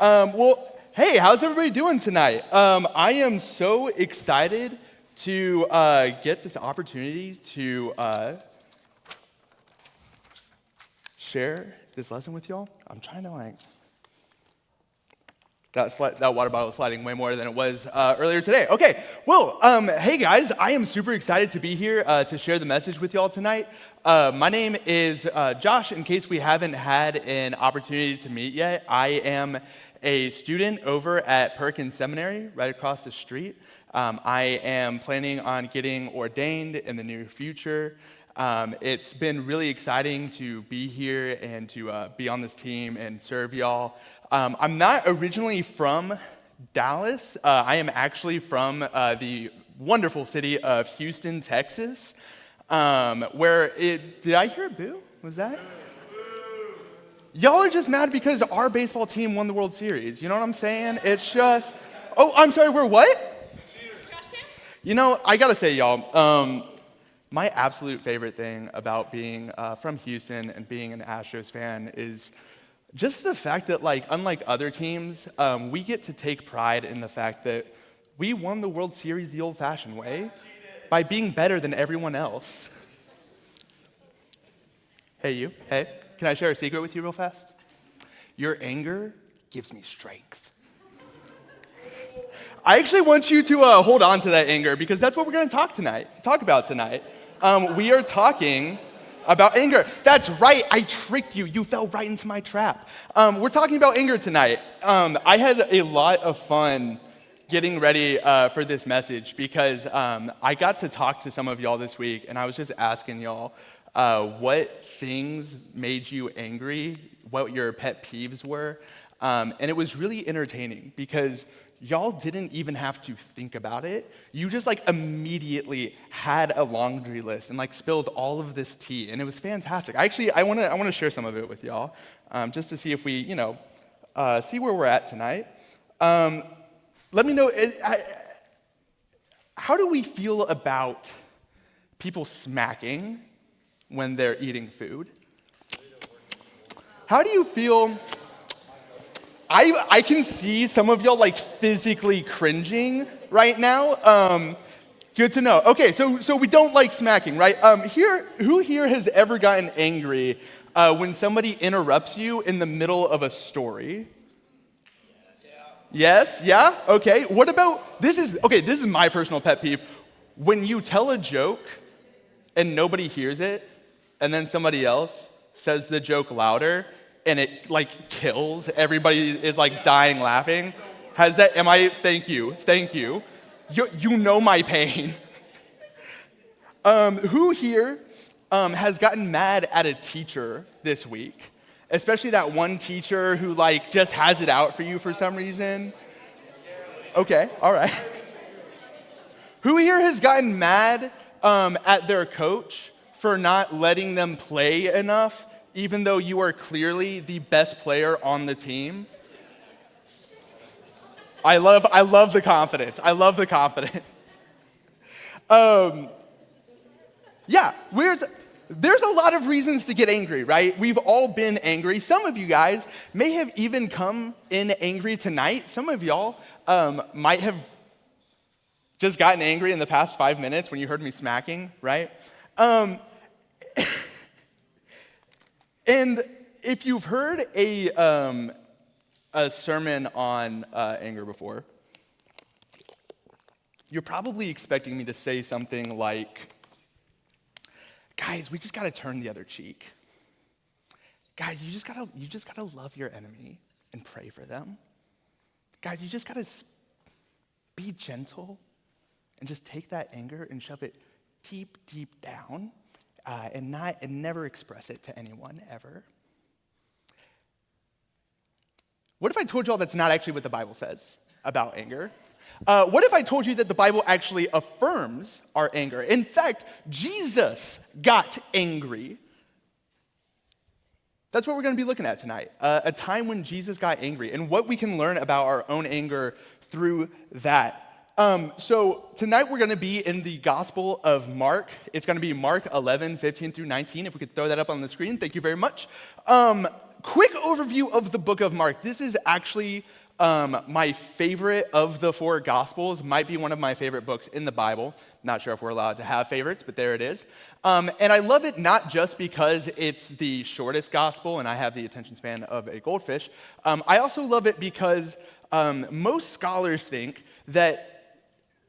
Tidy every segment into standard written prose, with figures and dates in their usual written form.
Hey, how's everybody doing tonight? I am so excited to get this opportunity to share this lesson with y'all. I'm trying to that water bottle is sliding way more than it was earlier today. Okay, hey guys, I am super excited to be here to share the message with y'all tonight. My name is Josh. In case we haven't had an opportunity to meet yet, I am a student over at Perkins Seminary, right across the street. I am planning on getting ordained in the near future. It's been really exciting to be here and to be on this team and serve y'all. I'm not originally from Dallas. I am actually from the wonderful city of Houston, Texas, did I hear a boo? Was that? Y'all are just mad because our baseball team won the World Series. You know what I'm saying? It's just, I'm sorry, we're what? You know, I gotta say, y'all, my absolute favorite thing about being from Houston and being an Astros fan is just the fact that, unlike other teams, we get to take pride in the fact that we won the World Series the old-fashioned way by being better than everyone else. Hey, you. Hey. Can I share a secret with you real fast? Your anger gives me strength. I actually want you to hold on to that anger because that's what we're going to talk about tonight. We are talking about anger. That's right, I tricked you. You fell right into my trap. We're talking about anger tonight. I had a lot of fun getting ready for this message because I got to talk to some of y'all this week, and I was just asking y'all, what things made you angry, what your pet peeves were, and it was really entertaining because y'all didn't even have to think about it. You just immediately had a laundry list and spilled all of this tea, and it was fantastic. I want to share some of it with y'all, just to see if we, see where we're at tonight. Let me know, how do we feel about people smacking when they're eating food? How do you feel? I can see some of y'all physically cringing right now. Good to know. Okay, so we don't like smacking, right? Who here has ever gotten angry when somebody interrupts you in the middle of a story? Yes, yeah, okay. What about, this is my personal pet peeve. When you tell a joke and nobody hears it, and then somebody else says the joke louder, and it kills. Everybody is dying laughing. Thank you. You know my pain. Who here has gotten mad at a teacher this week? Especially that one teacher who just has it out for you for some reason? Okay, all right. Who here has gotten mad at their coach for not letting them play enough, even though you are clearly the best player on the team? I love the confidence. There's a lot of reasons to get angry, right? We've all been angry. Some of you guys may have even come in angry tonight. Some of y'all might have just gotten angry in the past 5 minutes when you heard me smacking, right? And if you've heard a sermon on anger before, you're probably expecting me to say something like, guys, we just gotta turn the other cheek. Guys, you just gotta love your enemy and pray for them. Guys, you just gotta be gentle and just take that anger and shove it deep, deep down. And never express it to anyone, ever. What if I told y'all that's not actually what the Bible says about anger? What if I told you that the Bible actually affirms our anger? In fact, Jesus got angry. That's what we're going to be looking at tonight, a time when Jesus got angry and what we can learn about our own anger through that. So tonight we're going to be in the Gospel of Mark. It's going to be Mark 11, 15 through 19. If we could throw that up on the screen, thank you very much. quick overview of the book of Mark. This is actually my favorite of the four Gospels, might be one of my favorite books in the Bible. Not sure if we're allowed to have favorites, but there it is. And I love it not just because it's the shortest Gospel and I have the attention span of a goldfish. I also love it because most scholars think that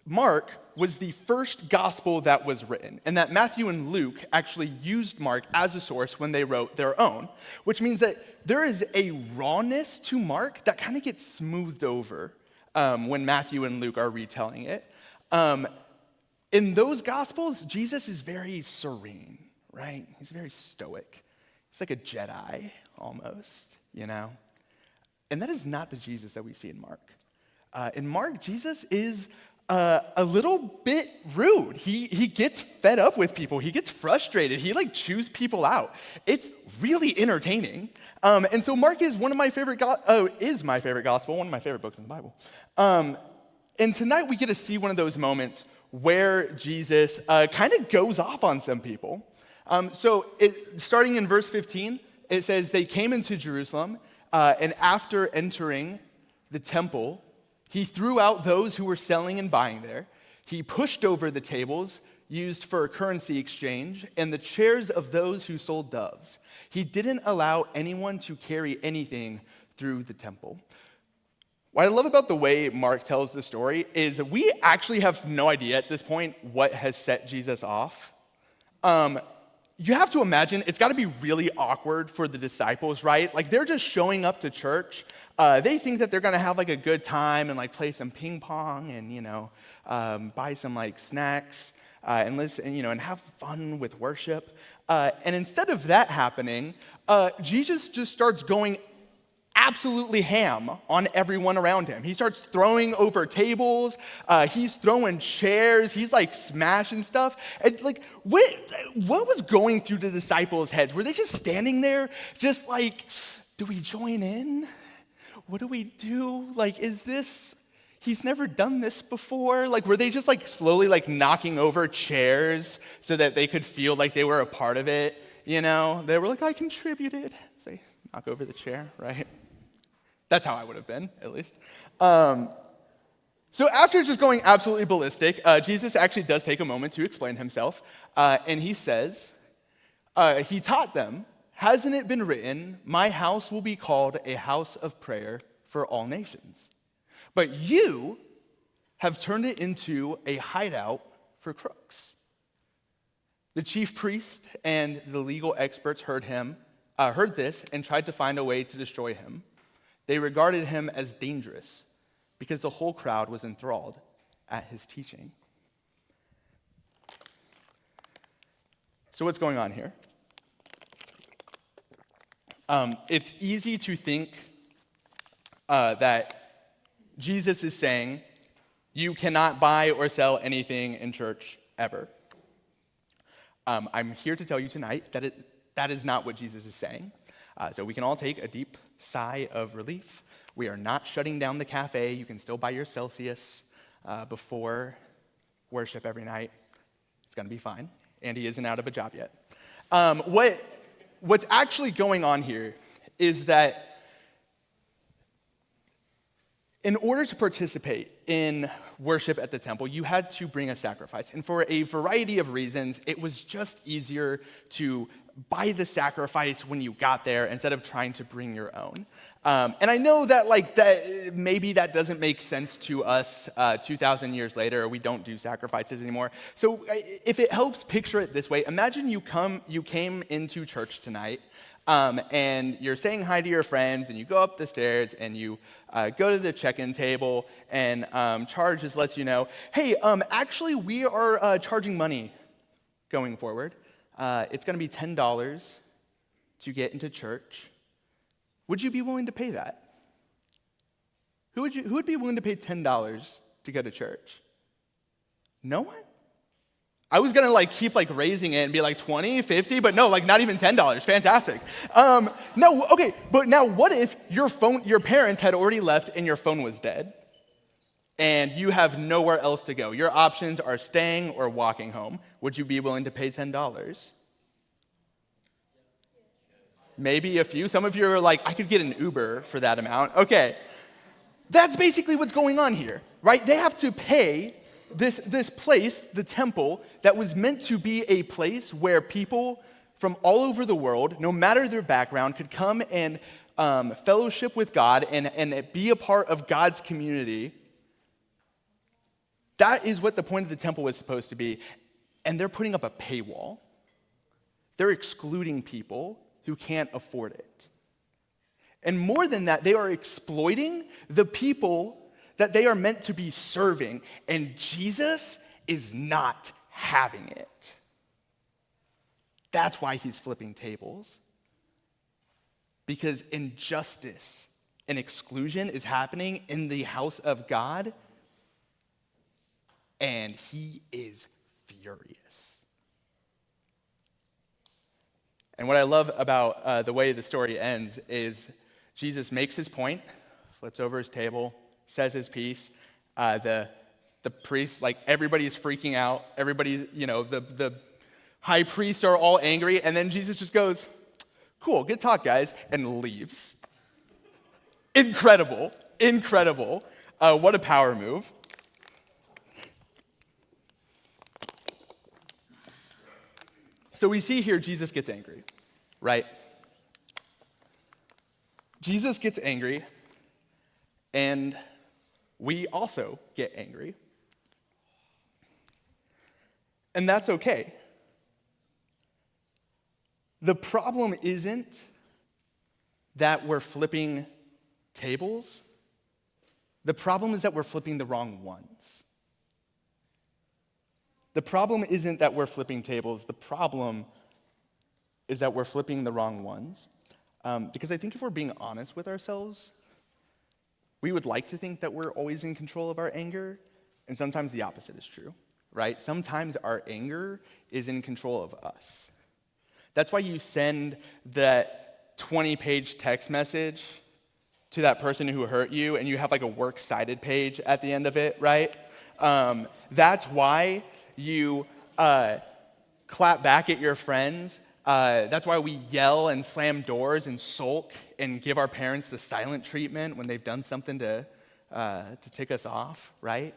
Mark was the first gospel that was written, and that Matthew and Luke actually used Mark as a source when they wrote their own, which means that there is a rawness to Mark that kind of gets smoothed over when Matthew and Luke are retelling it. In those gospels, Jesus is very serene, right? He's very stoic. He's like a Jedi almost, you know? And that is not the Jesus that we see in Mark. In Mark, Jesus is a little bit rude. He gets fed up with people. He gets frustrated. He chews people out. It's really entertaining. And so Mark is one of my favorite is my favorite gospel, one of my favorite books in the Bible. And tonight we get to see one of those moments where Jesus kind of goes off on some people. Starting in verse 15, it says, they came into Jerusalem, and after entering the temple, he threw out those who were selling and buying there. He pushed over the tables used for currency exchange and the chairs of those who sold doves. He didn't allow anyone to carry anything through the temple. What I love about the way Mark tells the story is we actually have no idea at this point what has set Jesus off. You have to imagine it's got to be really awkward for the disciples, right? They're just showing up to church. They think that they're going to have a good time and play some ping pong and buy some snacks and listen and have fun with worship. And instead of that happening, Jesus just starts going absolutely ham on everyone around him. He starts throwing over tables. He's throwing chairs. He's smashing stuff. And what was going through the disciples' heads? Were they just standing there, just do we join in? What do we do? Is this? He's never done this before. Were they just slowly knocking over chairs so that they could feel like they were a part of it? They were I contributed. So they knock over the chair, right? That's how I would have been, at least. So after just going absolutely ballistic, Jesus actually does take a moment to explain himself. And he says, he taught them, hasn't it been written, my house will be called a house of prayer for all nations? But you have turned it into a hideout for crooks. The chief priest and the legal experts heard this and tried to find a way to destroy him. They regarded him as dangerous because the whole crowd was enthralled at his teaching. So what's going on here? It's easy to think that Jesus is saying, you cannot buy or sell anything in church ever. I'm here to tell you tonight that that is not what Jesus is saying. So we can all take a deep sigh of relief. We are not shutting down the cafe. You can still buy your Celsius before worship every night. It's going to be fine. Andy isn't out of a job yet. What's actually going on here is that in order to participate in worship at the temple, you had to bring a sacrifice. And for a variety of reasons, it was just easier to buy the sacrifice when you got there instead of trying to bring your own. And I know that that maybe that doesn't make sense to us 2,000 years later. We don't do sacrifices anymore. So if it helps picture it this way, imagine you came into church tonight and you're saying hi to your friends and you go up the stairs and you go to the check-in table and Charge just lets you know, hey, actually we are charging money going forward. It's going to be $10 to get into church. Would you be willing to pay that? Who would be willing to pay $10 to go to church? No one? I was going to keep raising it and be 20, 50, but no, not even $10. Fantastic. No, okay, but now what if your parents had already left and your phone was dead? And you have nowhere else to go. Your options are staying or walking home. Would you be willing to pay $10? maybe a few. Some of you are like, I could get an Uber for that amount. Okay. That's basically what's going on here, right? They have to pay this place, the temple, that was meant to be a place where people from all over the world, no matter their background, could come and fellowship with God and be a part of God's community. That is what the point of the temple was supposed to be. And they're putting up a paywall. They're excluding people who can't afford it. And more than that, they are exploiting the people that they are meant to be serving. And Jesus is not having it. That's why he's flipping tables. Because injustice and exclusion is happening in the house of God, and he is furious. And what I love about the way the story ends is Jesus makes his point, flips over his table, says his piece. The priest, like everybody's freaking out. Everybody's, the high priests are all angry, and then Jesus just goes, "Cool, good talk, guys," and leaves. Incredible. What a power move. So we see here Jesus gets angry, right? Jesus gets angry, and we also get angry. And that's okay. The problem isn't that we're flipping tables. The problem is that we're flipping the wrong ones. The problem isn't that we're flipping tables. The problem is that we're flipping the wrong ones. Because I think if we're being honest with ourselves, we would like to think that we're always in control of our anger, and sometimes the opposite is true, right? Sometimes our anger is in control of us. That's why you send that 20-page text message to that person who hurt you, and you have like a works cited page at the end of it, right? That's why you clap back at your friends. That's why we yell and slam doors and sulk and give our parents the silent treatment when they've done something to tick us off, right?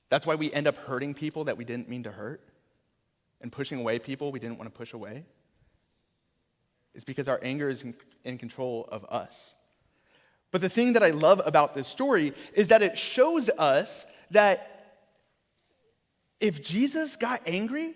That's why we end up hurting people that we didn't mean to hurt and pushing away people we didn't want to push away. It's because our anger is in control of us. But the thing that I love about this story is that it shows us that if Jesus got angry,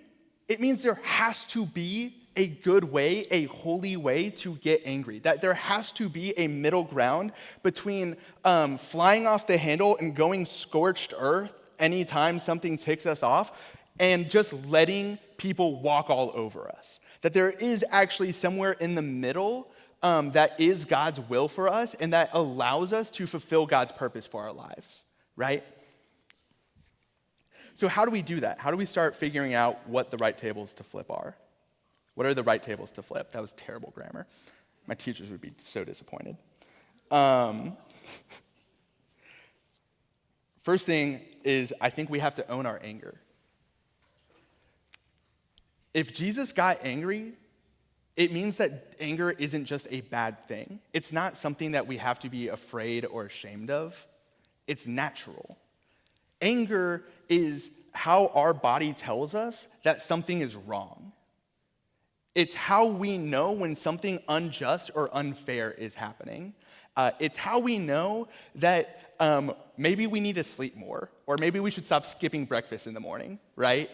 it means there has to be a good way, a holy way to get angry. That there has to be a middle ground between flying off the handle and going scorched earth anytime something ticks us off and just letting people walk all over us. That there is actually somewhere in the middle that is God's will for us and that allows us to fulfill God's purpose for our lives, right? So how do we do that? How do we start figuring out what the right tables to flip are? What are the right tables to flip? That was terrible grammar. My teachers would be so disappointed. First thing is, I think we have to own our anger. If Jesus got angry, it means that anger isn't just a bad thing. It's not something that we have to be afraid or ashamed of. It's natural. Anger is how our body tells us that something is wrong. It's how we know when something unjust or unfair is happening. It's how we know that maybe we need to sleep more, or maybe we should stop skipping breakfast in the morning, right?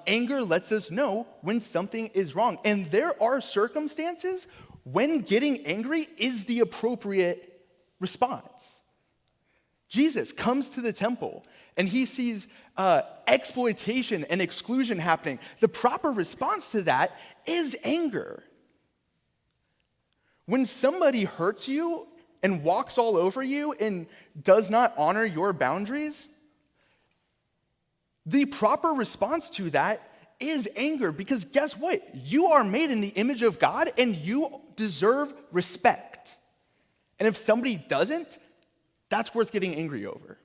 Anger lets us know when something is wrong. And there are circumstances when getting angry is the appropriate response. Jesus comes to the temple and he sees exploitation and exclusion happening. The proper response to that is anger. When somebody hurts you and walks all over you and does not honor your boundaries, the proper response to that is anger, because guess what? You are made in the image of God and you deserve respect. And if somebody doesn't, that's worth getting angry over.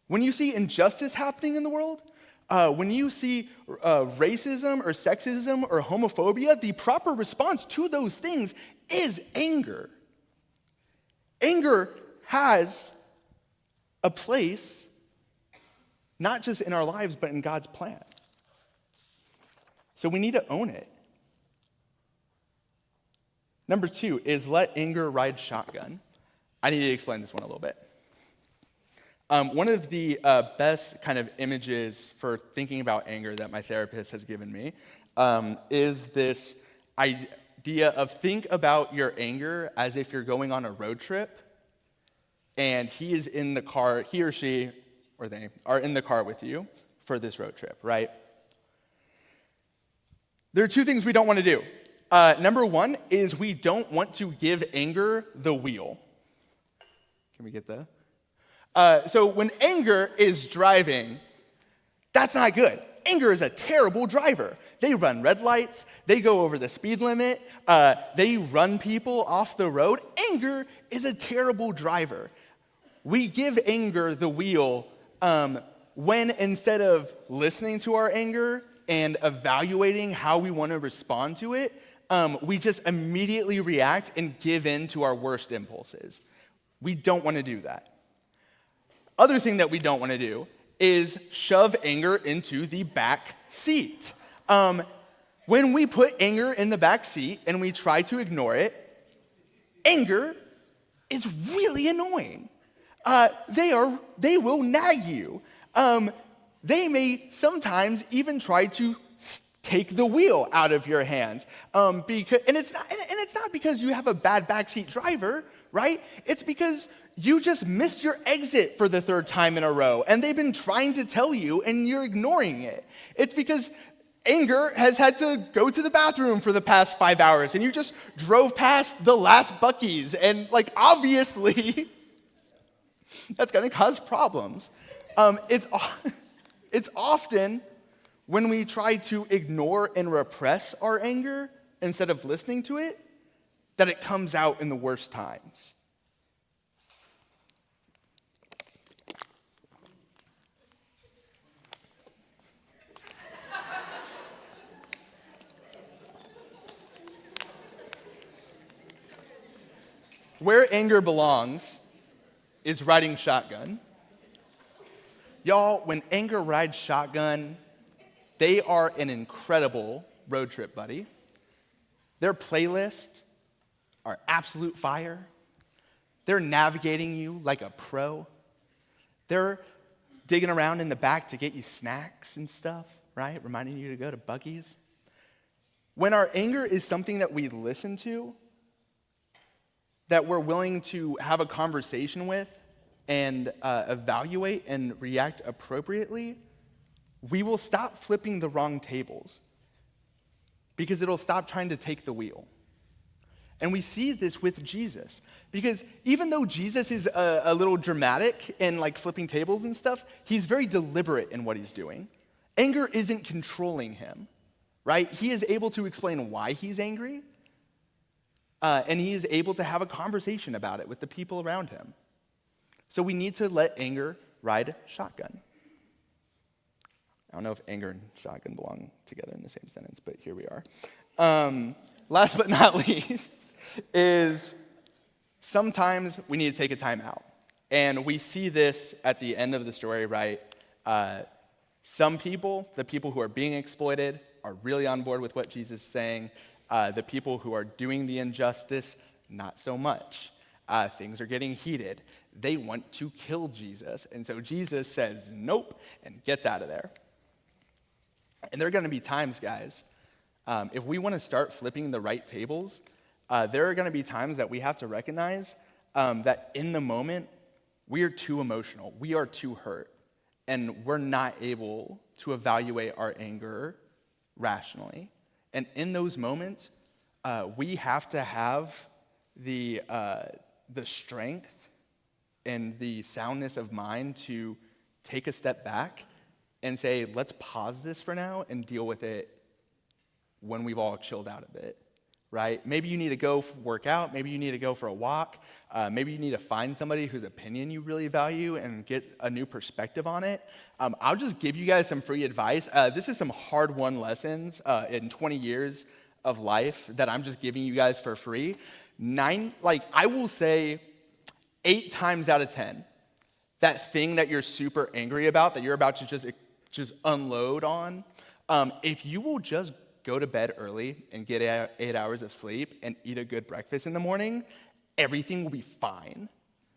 When you see injustice happening in the world, When you see racism or sexism or homophobia, the proper response to those things is anger. Anger has a place, not just in our lives, but in God's plan. So we need to own it. Number 2 is let anger ride shotgun. I need to explain this one a little bit. One of the best kind of images for thinking about anger that my therapist has given me is this idea of think about your anger as if you're going on a road trip and he or she, or they are in the car with you for this road trip, right? There are 2 things we don't want to do. Number 1 is we don't want to give anger the wheel. Can we get that? So when anger is driving, that's not good. Anger is a terrible driver. They run red lights. They go over the speed limit. They run people off the road. Anger is a terrible driver. We give anger the wheel when instead of listening to our anger and evaluating how we want to respond to it, we just immediately react and give in to our worst impulses. We don't want to do that. Other thing that we don't want to do is shove anger into the back seat. When we put anger in the back seat and we try to ignore it, anger is really annoying. They will nag you. They may sometimes even try to take the wheel out of your hands. And it's not because you have a bad backseat driver, right? It's because you just missed your exit for the 3rd time in a row, and they've been trying to tell you, and you're ignoring it. It's because anger has had to go to the bathroom for the past 5 hours, and you just drove past the last Buc-ee's, and obviously, that's going to cause problems. It's often when we try to ignore and repress our anger instead of listening to it that it comes out in the worst times. Where anger belongs is riding shotgun. Y'all, when anger rides shotgun, they are an incredible road trip buddy. Their playlists are absolute fire. They're navigating you like a pro. They're digging around in the back to get you snacks and stuff, right? Reminding you to go to Buc-ee's. When our anger is something that we listen to, that we're willing to have a conversation with and evaluate and react appropriately, we will stop flipping the wrong tables because it'll stop trying to take the wheel. And we see this with Jesus because even though Jesus is a little dramatic in flipping tables and stuff, he's very deliberate in what he's doing. Anger isn't controlling him, right? He is able to explain why he's angry, and he is able to have a conversation about it with the people around him. So we need to let anger ride shotgun. I don't know if anger and shotgun belong together in the same sentence, but here we are. Last but not least is sometimes we need to take a time out. And we see this at the end of the story, right? Some people, the people who are being exploited, are really on board with what Jesus is saying. The people who are doing the injustice, not so much. Things are getting heated. They want to kill Jesus. And so Jesus says, nope, and gets out of there. And there are going to be times, guys, if we want to start flipping the right tables, there are going to be times that we have to recognize that in the moment, we are too emotional. We are too hurt. And we're not able to evaluate our anger rationally. And in those moments, we have to have the strength and the soundness of mind to take a step back and say, let's pause this for now and deal with it when we've all chilled out a bit. right? Maybe you need to go work out. Maybe you need to go for a walk. Maybe you need to find somebody whose opinion you really value and get a new perspective on it. I'll just give you guys some free advice. This is some hard-won lessons in 20 years of life that I'm just giving you guys for free. I will say 8 times out of 10, that thing that you're super angry about, that you're about to just unload on, if you will just go to bed early and get 8 hours of sleep and eat a good breakfast in the morning, everything will be fine.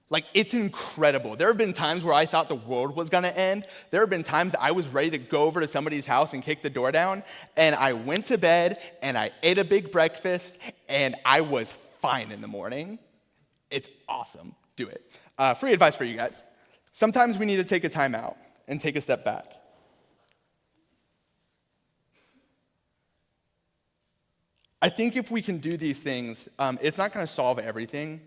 Like, it's incredible. There have been times where I thought the world was gonna end. There have been times I was ready to go over to somebody's house and kick the door down, and I went to bed and I ate a big breakfast and I was fine in the morning. It's awesome. Do it. Free advice for you guys. Sometimes we need to take a time out and take a step back. I think if we can do these things, it's not going to solve everything,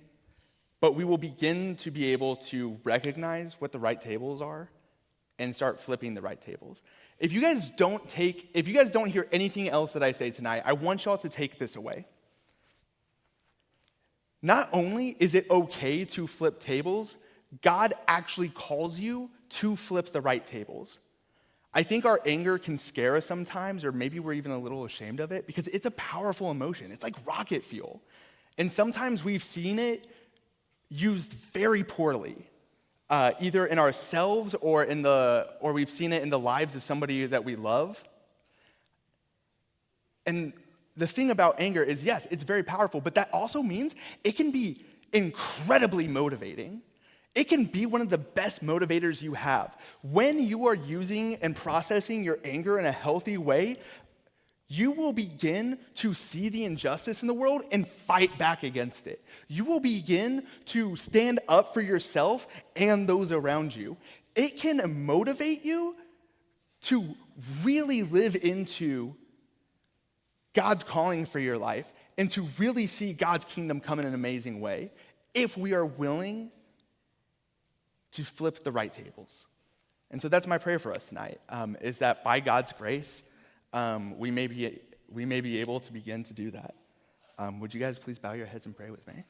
but we will begin to be able to recognize what the right tables are and start flipping the right tables. If you guys don't hear anything else that I say tonight, I want y'all to take this away. Not only is it okay to flip tables, God actually calls you to flip the right tables. I think our anger can scare us sometimes, or maybe we're even a little ashamed of it, because it's a powerful emotion. It's like rocket fuel. And sometimes we've seen it used very poorly, either in ourselves or we've seen it in the lives of somebody that we love. And the thing about anger is, yes, it's very powerful, but that also means it can be incredibly motivating. It can be one of the best motivators you have. When you are using and processing your anger in a healthy way, you will begin to see the injustice in the world and fight back against it. You will begin to stand up for yourself and those around you. It can motivate you to really live into God's calling for your life and to really see God's kingdom come in an amazing way if we are willing to flip the right tables. And so that's my prayer for us tonight, is that by God's grace, we may be able to begin to do that. Would you guys please bow your heads and pray with me?